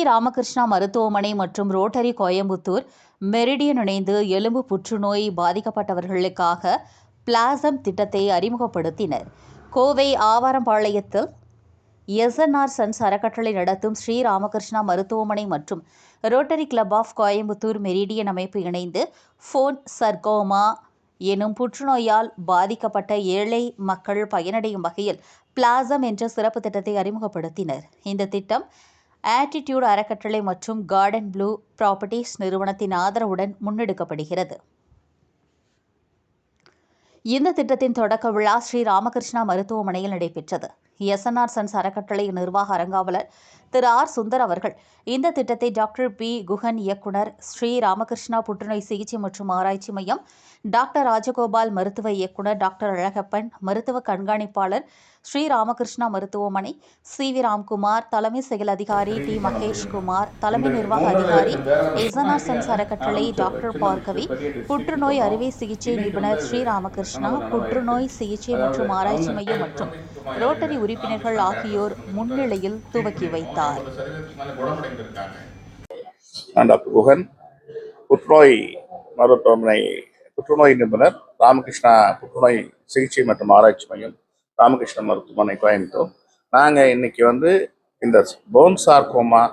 ராமகிருஷ்ணா மருத்துவமனை மற்றும் rotary Coimbatore meridian இணைந்து எலும்பு புற்றுநோய் பாதிக்கப்பட்டவர்களுக்காக பிளாசம் திட்டத்தை அறிமுகப்படுத்தினர். கோவை ஆவாரம்பாளையத்தில் எஸ்என்ஆர் சன்ஸ் அறக்கட்டளை நடத்தும் ஸ்ரீ ராமகிருஷ்ணா மருத்துவமனை மற்றும் Rotary Club of Coimbatore Meridian அமைப்பு இணைந்து ஃபோன் சர்கோமா எனும் புற்றுநோயால் பாதிக்கப்பட்ட ஏழை மக்கள் பயனடையும் வகையில் பிளாசம் என்ற சிறப்பு திட்டத்தை அறிமுகப்படுத்தினர். இந்த திட்டம் ஆட்டிடியூட் அறக்கட்டளை மற்றும் கார்டன் ப்ளூ ப்ராப்பர்ட்டிஸ் நிறுவனத்தின் ஆதரவுடன் முன்னெடுக்கப்படுகிறது. இந்த திட்டத்தின் தொடக்க விழா ஸ்ரீ ராமகிருஷ்ணா மருத்துவமனையில் நடைபெற்றது. எஸ்என்ஆர் சன்ஸ் அறக்கட்டளை நிர்வாக அறங்காவலர் திரு ஆர் சுந்தர் அவர்கள் இந்த திட்டத்தை டாக்டர் பி குஹன் இயக்குனர், ஸ்ரீ ராமகிருஷ்ணா புற்றுநோய் சிகிச்சை மற்றும் ஆராய்ச்சி மையம் டாக்டர் ராஜகோபால் மருத்துவ இயக்குனர், டாக்டர் அழகப்பன் மருத்துவ கண்காணிப்பாளர், ஸ்ரீ ராமகிருஷ்ணா மருத்துவமனை சி.வி. ராம்குமார் தலைமை செயல் அதிகாரி, டி மகேஷ்குமார் தலைமை நிர்வாக அதிகாரி, எஸ்என்ஆர் சன்ஸ் அறக்கட்டளை டாக்டர் பார்கவி, புற்றுநோய் அறுவை சிகிச்சை நிபுணர் ஸ்ரீ ராமகிருஷ்ணா புற்றுநோய் சிகிச்சை மற்றும் ஆராய்ச்சி மையம் மற்றும் ரோட்டரி உறுப்பினர்கள் ஆகியோர் முன்னிலையில் துவக்கி வைத்தார். டாக்டர் குஹன் புற்றுநோய் மருத்துவமனை புற்றுநோய் நிபுணர், ராமகிருஷ்ணா புற்றுநோய் சிகிச்சை மற்றும் ஆராய்ச்சி மையம், ராமகிருஷ்ணா மருத்துவமனை கோயம்புத்தூர். நாங்கள் இன்னைக்கு இந்த போன் சார்கோமா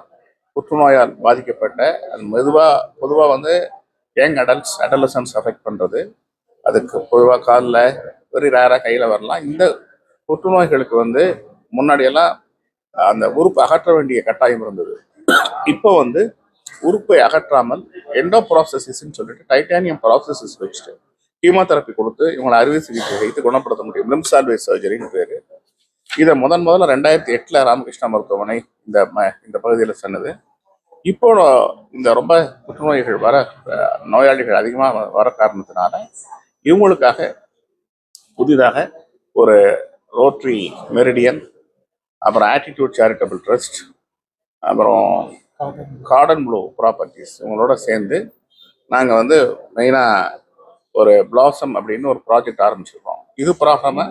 புற்றுநோயால் பாதிக்கப்பட்ட அது பொதுவாக யங் அடலசன்ஸ் அஃபெக்ட் பண்ணுறது. அதுக்கு பொதுவாக காலில் வெரி ரேராக கையில் வரலாம். இந்த புற்றுநோய்களுக்கு முன்னாடியெல்லாம் அந்த உறுப்பு அகற்ற வேண்டிய கட்டாயம் இருந்தது. இப்போ உறுப்பை அகற்றாமல் எண்டோ ப்ராசஸஸ்ன்னு சொல்லிட்டு டைட்டானியம் ப்ராசஸஸ் வச்சுட்டு கீமோதெரப்பி கொடுத்து இவங்களை அறுவை சிகிச்சை வைத்து குணப்படுத்த முடியும். லிம் சால்வேஜ் சர்ஜரின்னு பேர். இதை முதல்ல 2008 ராமகிருஷ்ணா மருத்துவமனை இந்த பகுதியில் சொன்னது. இப்போ இந்த ரொம்ப புற்றுநோய்கள் நோயாளிகள் அதிகமாக வர காரணத்தினால இவங்களுக்காக புதிதாக ஒரு ரோட்டரி மெரிடியன், அப்புறம் ஆட்டிடியூட் சேரிட்டபிள் ட்ரஸ்ட், அப்புறம் கார்டன் ப்ளூ ப்ராப்பர்ட்டிஸ் இவங்களோட சேர்ந்து நாங்கள் மெயினாக ஒரு பிளாசம் அப்படின்னு ஒரு ப்ராஜெக்ட் ஆரம்பிச்சிருக்கோம். இது ப்ராப்ளமாக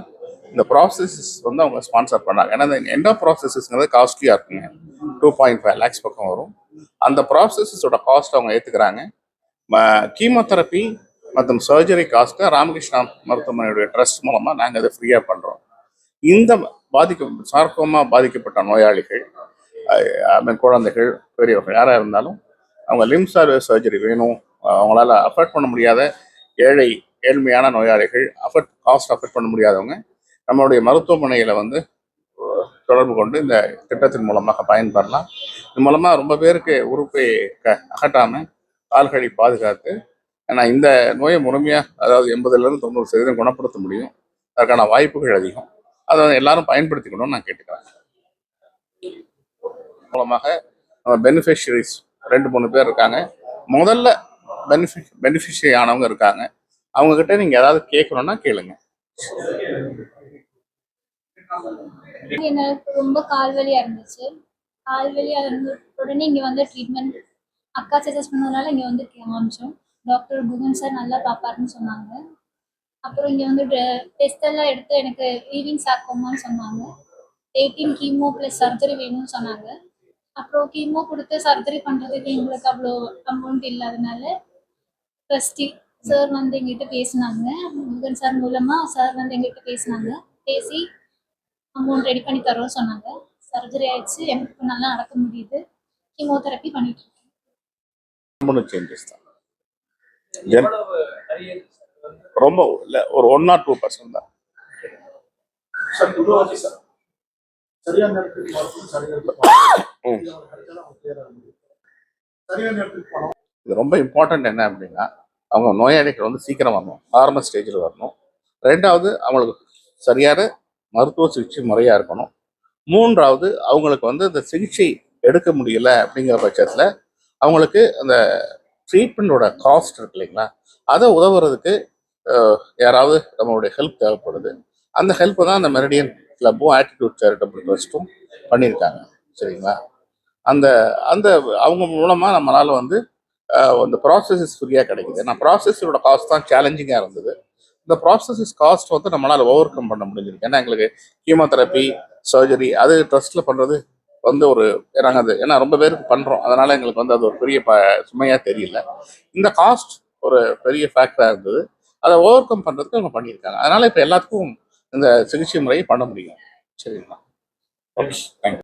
இந்த ப்ராசஸஸ் அவங்க ஸ்பான்சர் பண்ணாங்க. ஏன்னா இந்த எண்டோ ப்ராசஸஸ்ங்கிறது காஸ்ட்லியாக இருக்குங்க. 2.5 lakhs பக்கம் வரும். அந்த ப்ராசஸஸோட காஸ்ட் அவங்க ஏற்றுக்கிறாங்க. கீமோதெரப்பி மற்றும் சர்ஜரி காஸ்ட்டை ராமகிருஷ்ணா மருத்துவமனையுடைய ட்ரஸ்ட் மூலமாக நாங்கள் அதை ஃப்ரீயாக பண்ணுறோம். இந்த சார்கோமா பாதிக்கப்பட்ட நோயாளிகள், குழந்தைகள், பெரியவர்கள் யாராக இருந்தாலும் அவங்க லிம் சர்ஜரி வேணும், அவங்களால அஃபோர்ட் பண்ண முடியாத ஏழ்மையான நோயாளிகள், காஸ்ட் அஃபோர்ட் பண்ண முடியாதவங்க நம்மளுடைய மருத்துவமனையில் தொடர்பு கொண்டு இந்த திட்டத்தின் மூலமாக பயன்பெறலாம். இது மூலமாக ரொம்ப பேருக்கு உறுப்பை அகட்டாமல் கால்களை பாதுகாத்து, ஏன்னா இந்த நோயை முழுமையாக அதாவது 80% குணப்படுத்த முடியும். அதற்கான வாய்ப்புகள் அதிகம். அதை எல்லாரும் பயன்படுத்திக்கணும்னு நான் கேட்டுக்கிறேன். மூலமாக பெனிஃபிஷரிஸ் 2-3 பேர் இருக்காங்க. முதல்ல பெனிஃபிஷரி ஆனவங்க இருக்காங்க. அவங்க கிட்ட நீங்க ஏதாவது கேட்கணும்னா கேளுங்க. எனக்கு ரொம்ப கால்வலியா இருந்துச்சு. கால்வலியா இருந்த உடனே இங்க ட்ரீட்மெண்ட் அக்கா சஜஸ்ட் பண்ணதுனால இங்க காமிச்சோம். டாக்டர் குகன் சார் நல்லா பாப்பாருன்னு சொன்னாங்க. அப்புறம் இங்க டெஸ்ட் எல்லாம் எடுத்து எனக்கு ஈவிங் சார்கோமான்னு சொன்னாங்க. 18 கீமோ ப்ளஸ் சர்ஜரி வேணும்னு சொன்னாங்க. அப்புறம் கீமோ கொடுத்து சர்ஜரி பண்ணுறதுக்கு எங்களுக்கு அவ்வளோ அமௌண்ட் இல்லாதனால ட்ரஸ்டி சார் எங்கிட்ட பேசினாங்க. முருகன் சார் மூலமாக சார் எங்கிட்ட பேசினாங்க. பேசி அமௌண்ட் ரெடி பண்ணி தரோன்னு சொன்னாங்க. சர்ஜரி ஆயிடுச்சு. எனக்கு நல்லா நடக்க முடியுது. கீமோதெரப்பி பண்ணிட்டு இருக்கேன். ரொம்ப இல்லை, ஒரு 1 or 2% தான். இது ரொம்ப இம்பார்ட்டன்ட். என்ன அப்படின்னா அவங்க நோயாளிகள் சீக்கிரம் வரணும், ஆரம்ப ஸ்டேஜில் வரணும். 2வது அவங்களுக்கு சரியான மருத்துவ சிகிச்சை முறையாக இருக்கணும். 3வது அவங்களுக்கு இந்த சிகிச்சை எடுக்க முடியல அப்படிங்கிற பட்சத்தில் அவங்களுக்கு அந்த ட்ரீட்மெண்ட்டோட காஸ்ட் இருக்கு இல்லைங்களா, அதை உதவுறதுக்கு யாராவது நம்மளுடைய ஹெல்ப் தேவைப்படுது. அந்த ஹெல்ப்பை தான் அந்த மெரிடியன் கிளப்பும் ஆட்டிடியூட் சேரிட்டபிள் ட்ரஸ்ட்டும் பண்ணியிருக்காங்க. சரிங்களா? அந்த அந்த அவங்க மூலமாக நம்மளால் அந்த ப்ராசஸஸ் ஃப்ரீயாக கிடைக்குது. ஏன்னா ப்ராசஸோட காஸ்ட் தான் சேலஞ்சிங்காக இருந்தது. இந்த ப்ராசஸஸ் காஸ்ட் நம்மளால் ஓவர் கம் பண்ண முடிஞ்சிருக்கு. ஏன்னா எங்களுக்கு கீமோதெரப்பி, சர்ஜரி அது ட்ரஸ்ட்டில் பண்ணுறது வந்து ஒரு நாங்கள் அது ஏன்னா ரொம்ப பேருக்கு பண்ணுறோம், அதனால எங்களுக்கு வந்து அது ஒரு பெரிய சுமையாக தெரியல. இந்த காஸ்ட் ஒரு பெரிய ஃபேக்டராக இருந்தது. அதை ஓவர் கம் பண்ணுறதுக்கு அவங்க பண்ணியிருக்காங்க. அதனால இப்போ எல்லாத்துக்கும் இந்த சிகிச்சை முறையை பண்ண முடியும். சரிங்களா? Okay, thank you.